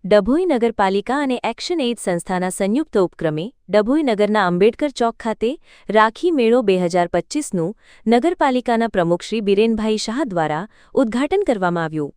ડભોઈ નગરપાલિકા અને action aid સંસ્થાના સંયુક્ત ઉપક્રમે ડભોઈ નગરના અંબેડકર ચોક ખાતે રાખી મેળો 2025નું નગરપાલિકાના પ્રમુખ શ્રી બિરેનભાઈ શાહ દ્વારા ઉદ્ઘાટન કરવામાં આવ્યું।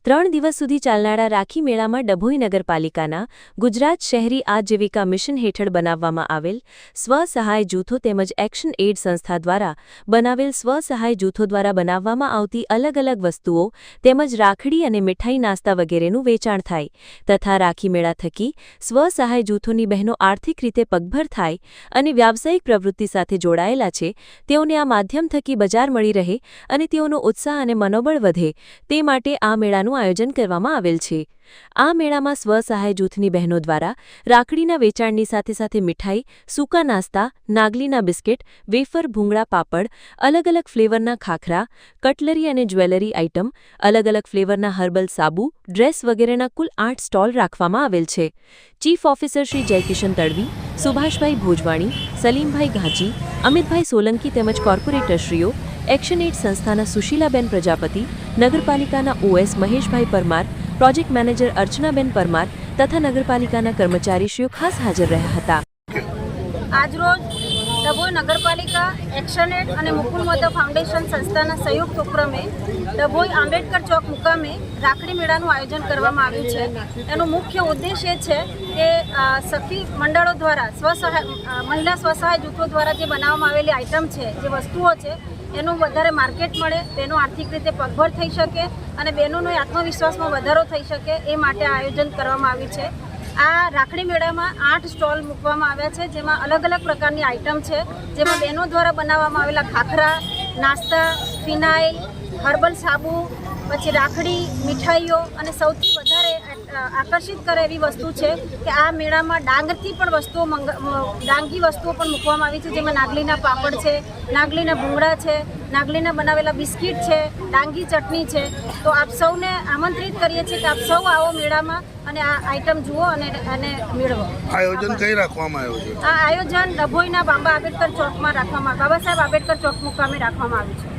3 દિવસ સુધી ચાલનારા રાખી મેળામાં ડભોઈ નગરપાલિકાના ગુજરાત શહેરી આજીવિકા મિશન હેઠળ બનાવવામાં આવેલ સ્વ-સહાય જૂથો તેમજ એક્શન એઇડ સંસ્થા દ્વારા બનાવેલ સ્વ-સહાય જૂથો દ્વારા બનાવવામાં આવતી અલગ અલગ વસ્તુઓ તેમજ રાખડી અને મીઠાઈ નાસ્તા વગેરેનું વેચાણ થાય તથા રાખી મેળા થકી સ્વ-સહાય જૂથોની બહેનો આર્થિક રીતે પગભર થાય અને વ્યાવસાયિક પ્રવૃત્તિ સાથે જોડાયેલા છે તેઓને આ માધ્યમ થકી બજાર મળી રહે અને તેઓનો ઉત્સાહ અને મનોબળ વધે તે માટે આ મેળાનું આયોજન કરવામાં આવેલ છે। આ મેળામાં સ્વ-સહાય જૂથની બહેનો દ્વારા રાખડીના વેચાણની સાથે સાથે મીઠાઈ, સૂકા નાસ્તા, નાગલીના બિસ્કિટ, વેફર, ભૂંગળા, પાપડ, અલગ અલગ ફ્લેવરના ખાખરા, કટલરી અને જ્વેલરી આઇટમ, અલગ અલગ ફ્લેવરના હર્બલ સાબુ, ડ્રેસ વગેરેના કુલ 8 સ્ટોલ રાખવામાં આવેલ છે। ચીફ ઓફિસર શ્રી જયકિશન તડવી, સુભાષભાઈ ભોજવાણી, સલીમભાઈ ઘાંચી, અમિતભાઈ સોલંકી તેમજ કોર્પોરેટરશ્રીઓ, એક્શન એઇડ સંસ્થાના સુશીલાબેન પ્રજાપતિ, નગરપાલિકાના ઓએસ મહેશભાઈ પરમાર, પ્રોજેક્ટ મેનેજર અર્ચનાબેન પરમાર તથા નગરપાલિકાના કર્મચારીશ્રીઓ ખાસ હાજર રહ્યા હતા। આજરોજ ડભોઈ નગરપાલિકા, એક્શન એઇડ અને મુકુલ મોદક ફાઉન્ડેશન સંસ્થાના સંયુક્ત ઉપક્રમે ડભોઈ આંબેડકર ચોક મુકામે રાખડી મેળાનું આયોજન કરવામાં આવ્યું છે। એનો મુખ્ય ઉદ્દેશ એ છે કે સખી મંડળો દ્વારા મહિલા સ્વસહાય જૂથો દ્વારા જે બનાવવામાં આવેલી આઇટમ છે, જે વસ્તુઓ છે એનું વધારે માર્કેટ મળે, બહેનો આર્થિક રીતે પગભર થઈ શકે અને બહેનોનો આત્મવિશ્વાસમાં વધારો થઈ શકે એ માટે આયોજન કરવામાં આવ્યું છે। આ રાખડી મેળામાં 8 સ્ટોલ મૂકવામાં આવ્યા છે, જેમાં અલગ અલગ પ્રકારની આઇટમ છે, જેમાં બહેનો દ્વારા બનાવવામાં આવેલા ખાખરા, નાસ્તા, ફિનાઇલ, હર્બલ સાબુ, પછી રાખડી, મીઠાઈઓ અને સૌથી વધારે આકર્ષિત કરે એવી વસ્તુ છે કે આ મેળામાં ડાંગથી પણ ડાંગી વસ્તુઓ પણ મૂકવામાં આવી છે, જેમાં નાગલીના પાપડ છે, નાગલીના ભૂંગળા છે, નાગલીના બનાવેલા બિસ્કિટ છે, ડાંગી ચટણી છે। તો આપ સૌને આમંત્રિત કરીએ છીએ કે આપ સૌ આવો મેળામાં અને આ આઇટમ જુઓ અને મેળવો। આયોજન કઈ રાખવામાં આવ્યું છે? આ આયોજન ડભોઈના બાબા સાહેબ આંબેડકર ચોક મુકામે રાખવામાં આવ્યું છે।